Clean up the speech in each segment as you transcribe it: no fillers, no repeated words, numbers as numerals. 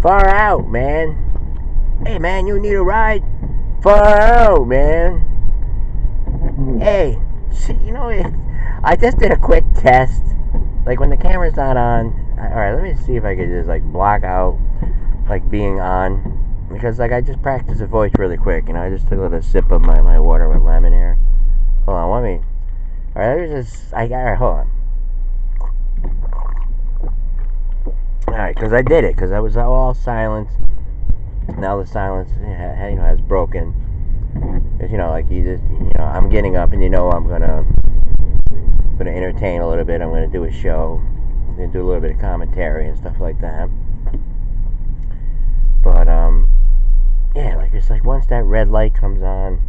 Far out, man. Hey, man, you need a ride? Far out, man. Hey, I just did a quick test. Like, when the camera's not on, alright, let me see if I could just, like, block out, like, being on. Because, like, I just practiced the voice really quick. I just took a little sip of my water with lemon here. Hold on, let me. Alright, alright, hold on. Alright, because I did it. Because I was all silent. Now the silence, has broken. Because, like, I'm getting up and I'm gonna entertain a little bit. I'm gonna do a show. I'm gonna do a little bit of commentary and stuff like that. But, yeah, like, it's like once that red light comes on,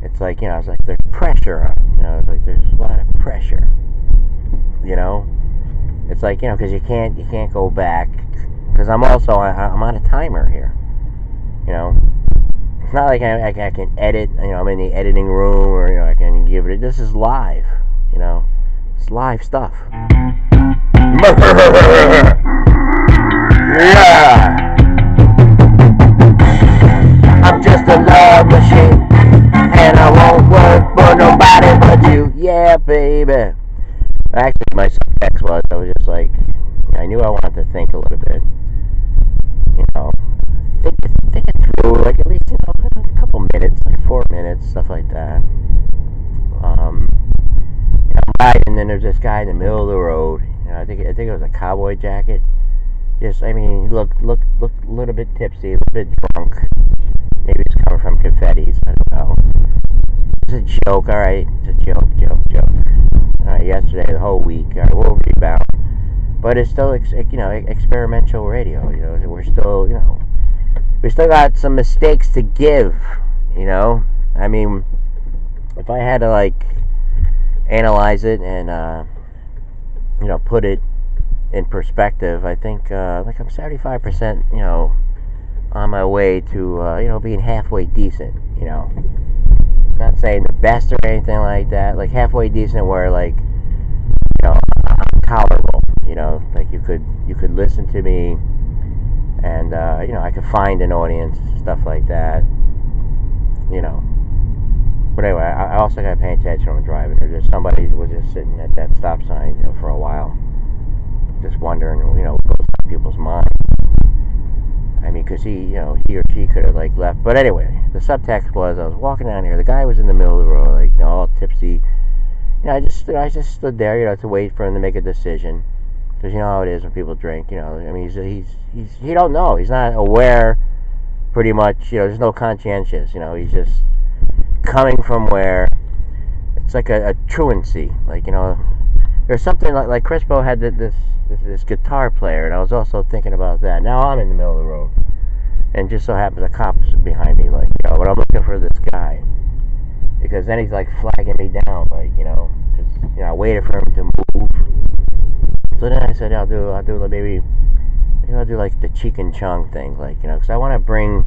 it's like, it's like there's pressure on, it's like there's a lot of pressure, it's like, because you can't go back, because I'm on a timer here, it's not like I can edit, I'm in the editing room, or, I can give it, this is live, it's live stuff. Yeah! I'm just a love machine, and I won't work for nobody but you. Yeah, baby. Actually, my subtext was, I was just like, I knew I wanted to think a little bit. Think it through, like at least, a couple minutes, like 4 minutes, stuff like that. I'm riding, and then there's this guy in the middle of the road. I think it was a cowboy jacket. He looked a little bit tipsy, a little bit drunk. Maybe it's coming from confettis, I don't know. It's a joke, alright. It's a joke. Alright, yesterday, the whole week, alright, we'll rebound. But it's still, experimental radio, we're still, we still got some mistakes to give, I mean, if I had to, like, analyze it and, put it in perspective, I think, like, I'm 75%, on my way to, being halfway decent, not saying the best or anything like that, like halfway decent where, like, I'm tolerable, like you could listen to me, and, I could find an audience, stuff like that, but anyway, I also got to pay attention when I'm driving. There's just somebody who was just sitting at that stop sign, for a while, just wondering, what goes on people's minds. I mean, because he or she could have, like, left. But anyway, the subtext was, I was walking down here. The guy was in the middle of the road, like, all tipsy. I just stood there, to wait for him to make a decision. Because you know how it is when people drink, I mean, he don't know. He's not aware, pretty much, there's no conscientious, he's just coming from where it's like a truancy. Like, there's something like Crispo had this guitar player, and I was also thinking about that. Now I'm in the middle of the road, and just so happens a cop's behind me, like, but I'm looking for this guy, because then he's like flagging me down, like, just, I waited for him to move. So then I said, I'll do maybe I'll do like the Cheek and Chong thing, like, because I want to bring,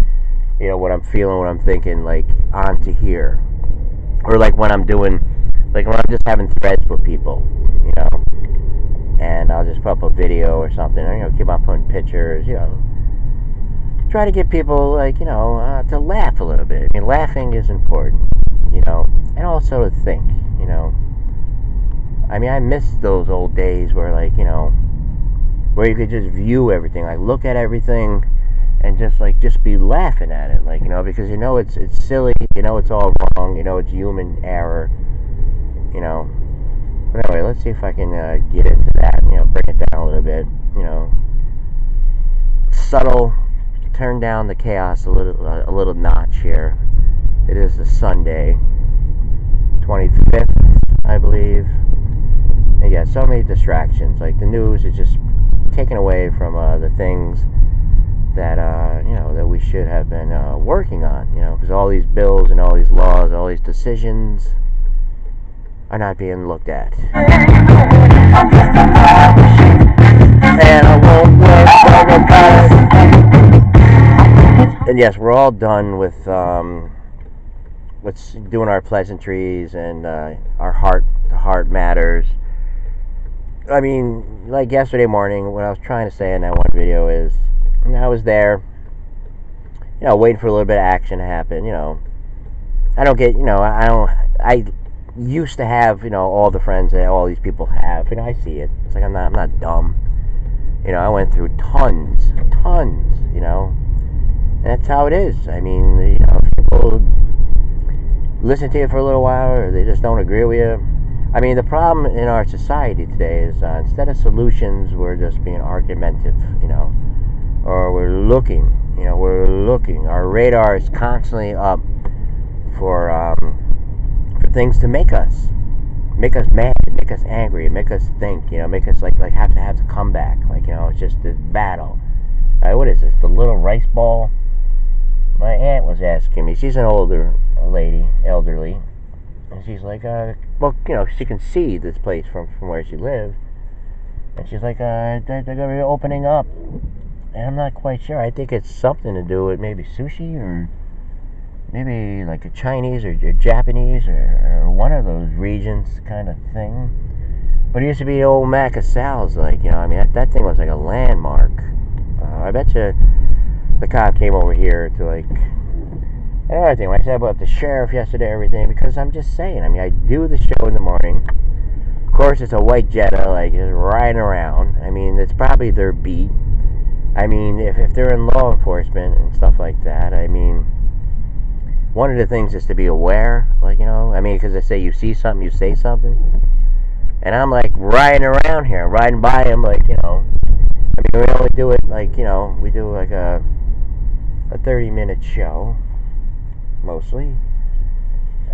what I'm feeling, what I'm thinking, like, onto here, or like when I'm doing, like when I'm just having threads with people, and I'll just put up a video or something, or, keep on putting pictures, try to get people, like, to laugh a little bit. I mean, laughing is important, and also to think, I mean, I miss those old days where, like, where you could just view everything, like, look at everything, and just be laughing at it, like, because it's silly, it's all wrong, it's human error, But anyway, let's see if I can get into that, bring it down a little bit, subtle, turn down the chaos a little notch here. It is the Sunday, 25th, I believe. And yeah, so many distractions. Like, the news is just taken away from the things that that we should have been working on. Because all these bills and all these laws, all these decisions are not being looked at. And I won't work for the. And yes, we're all done with doing our pleasantries and our heart-to-heart matters. I mean, like yesterday morning, what I was trying to say in that one video is, I was there, waiting for a little bit of action to happen. I don't get, I used to have, all the friends that all these people have. I see it. It's like I'm not dumb. I went through tons, and that's how it is. I mean, people listen to you for a little while, or they just don't agree with you. I mean, the problem in our society today is instead of solutions, we're just being argumentative, or we're looking. Our radar is constantly up for things to make us mad, make us angry, make us think, make us like have to come back. It's just this battle. What is this? The little rice ball? My aunt was asking me. She's an older lady, elderly. And she's like, she can see this place from where she lives. And she's like, they're going to be opening up. And I'm not quite sure. I think it's something to do with maybe sushi, or maybe like a Chinese or Japanese or one of those regions kind of thing. But it used to be old Mac of Sal's, that thing was like a landmark. I bet you the cop came over here to another thing, when I said about the sheriff yesterday, everything, because I'm just saying, I do the show in the morning. Of course, it's a white Jetta, just riding around. It's probably their beat. If they're in law enforcement and stuff like that, one of the things is to be aware, because they say you see something, you say something. And I'm riding around here, riding by them, we only do it we do a 30-minute show, mostly.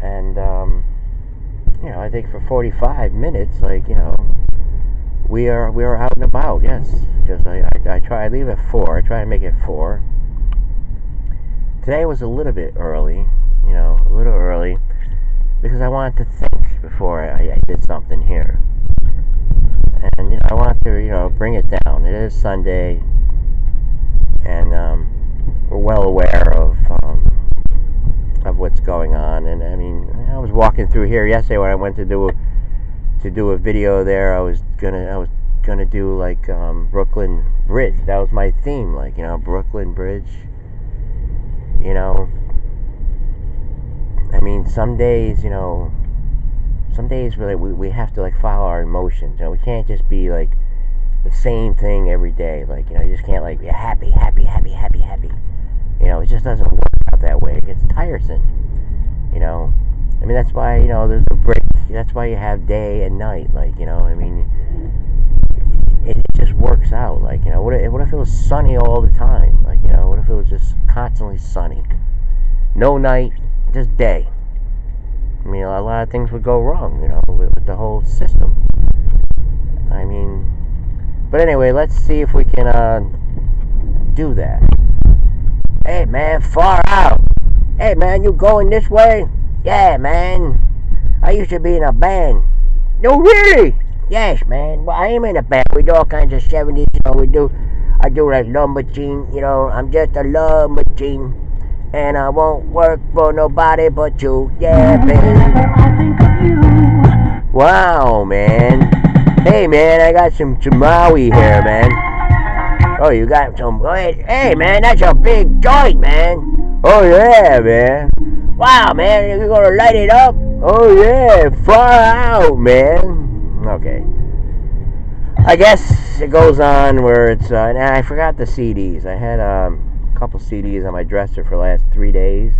And, I think for 45 minutes, we are out and about, yes. Because I leave at 4, I try to make it 4. Today was a little bit early, because I wanted to think before I did something here. And, I want to, bring it down. It is Sunday, and we're well aware of what's going on. And, I was walking through here yesterday when I went to do a video there. I was gonna do Brooklyn Bridge. That was my theme, Brooklyn Bridge. some days we have to follow our emotions. We can't just be the same thing every day. You just can't be happy. It just doesn't work out that way. It gets tiresome. That's why there's a break. That's why you have day and night. It just works out. What if it was sunny all the time? What if it was just constantly sunny, no night, just day? A lot of things would go wrong, with the whole system. But anyway, let's see if we can do that. Hey, man, far out. Hey, man, you going this way? Yeah, man. I used to be in a band. No, really? Yes, man. Well, I am in a band. We do all kinds of 70s, I do lumberjane, I'm just a lumberjane. And I won't work for nobody but you. Yeah, baby. Wow, man. Hey, man, I got some Maui here, man. Oh, you got some... Hey, man, that's a big joint, man. Oh, yeah, man. Wow, man, you're gonna light it up? Oh, yeah, far out, man. Okay. I guess it goes on where it's... and I forgot the CDs. I had a couple CDs on my dresser for the last 3 days.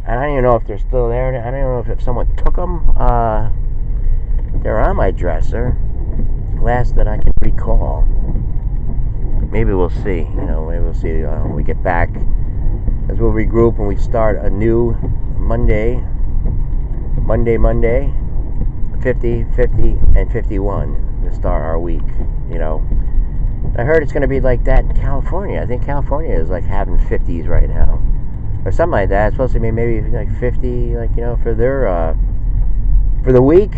I don't even know if they're still there. I don't even know if someone took them. They're on my dresser. Last that I can recall. Maybe we'll see. Maybe we'll see when we get back. As we'll regroup and we start a new Monday. 50, 50, and 51 to start our week. I heard it's going to be like that in California. I think California is having 50s right now. Or something like that. It's supposed to be maybe 50, for their, for the week.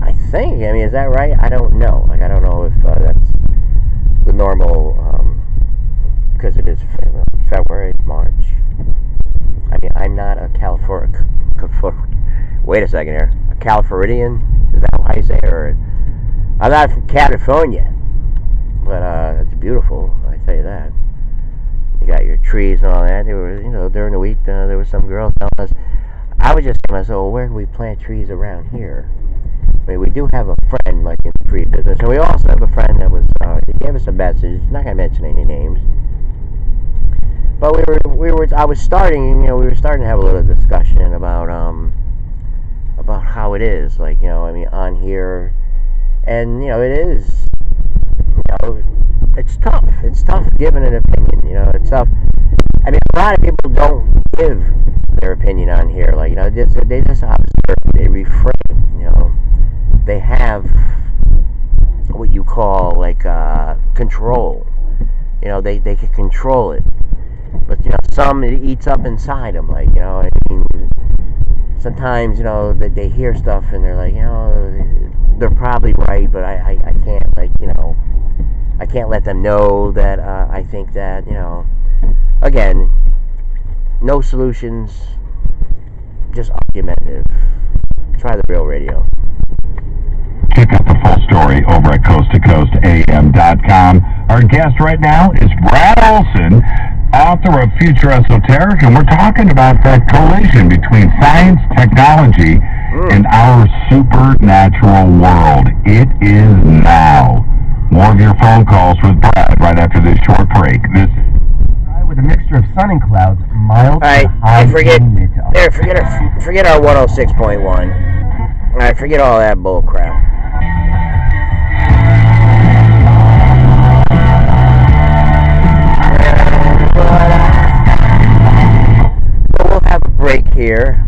I think. Is that right? I don't know. I don't know if that's the normal, because it is February, March. I'm not a wait a second here. A Californian? Is that how you say it? Or I'm not from California, but it's beautiful. I tell you that. You got your trees and all that. There were, during the week there was some girls telling us. I was just saying to myself, well, where can we plant trees around here? I mean, we do have a friend like in the tree business, and we also have a friend that was. He gave us a message. Not gonna mention any names, but we were. I was starting. We were starting to have a little discussion about how it is. Like, I mean, on here, and it is. It's tough. It's tough giving an opinion. It's tough. I mean, a lot of people don't give their opinion on here. Like, they just observe. They refrain. They have what you call like control. They can control it. But some it eats up inside them. Like, I mean, sometimes they hear stuff and they're like, they're probably right, but I can't, like, I can't let them know that I think that, again, no solutions, just argumentative. Try the Real Radio. Check out the full story over at coasttocoastam.com. Our guest right now is Brad Olson, author of Future Esoteric, and we're talking about that collision between science, technology, and our supernatural world. It is now. More of your phone calls with Brad right after this short break. This is with a mixture of sun and clouds, mild to high. Forget our 106.1. All right, forget all that bull crap. We'll have a break here,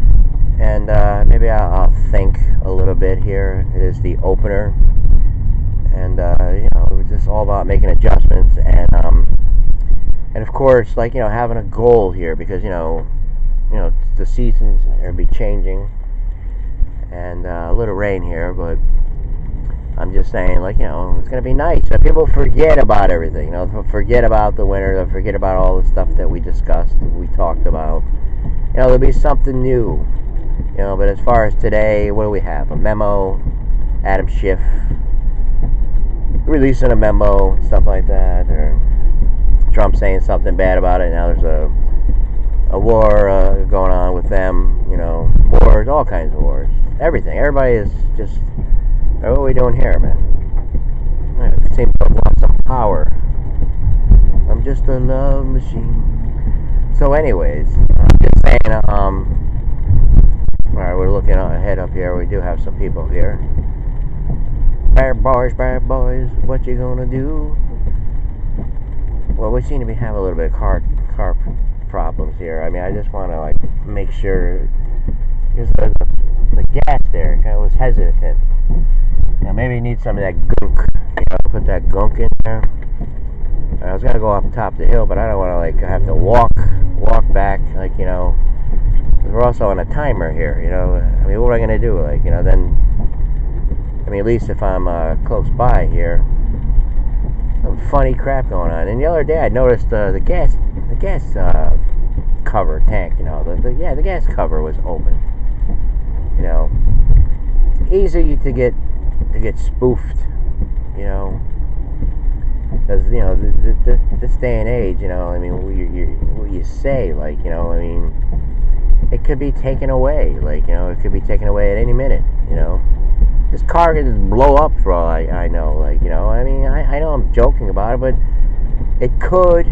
and maybe I'll think a little bit here. It is the opener, and it was just all about making adjustments, and of course, like, having a goal here, because the seasons are be changing, and a little rain here, but I'm just saying, like, it's gonna be nice. People forget about everything, forget about the winter, they'll forget about all the stuff that we discussed, we talked about. There'll be something new, but as far as today, what do we have? A memo, Adam Schiff releasing a memo, stuff like that, or Trump saying something bad about it. Now there's a war going on with them, wars, all kinds of wars, everything. Everybody is just, what are we doing here, man? It seems to have lost some power. I'm just a love machine. So anyways, I'm just saying, alright, we're looking ahead up here. We do have some people here. Bad boys, what you gonna do? Well, we seem to be having a little bit of car problems here. I mean, I just want to, like, make sure, because the gas there kind of was hesitant. Maybe you need some of that gunk. Put that gunk in there. I was gonna go up top of the hill, but I don't want to, like, have to walk back, like, because we're also on a timer here. I mean, what am I gonna do? Like, then, I mean, at least if I'm close by here. Some funny crap going on. And the other day I noticed the gas cover tank, the gas cover was open. Easy to get spoofed, because this day and age, I mean, what you say, like, I mean, it could be taken away, like, it could be taken away at any minute, This car could just blow up for all I know, like, I mean, I know I'm joking about it, but it could,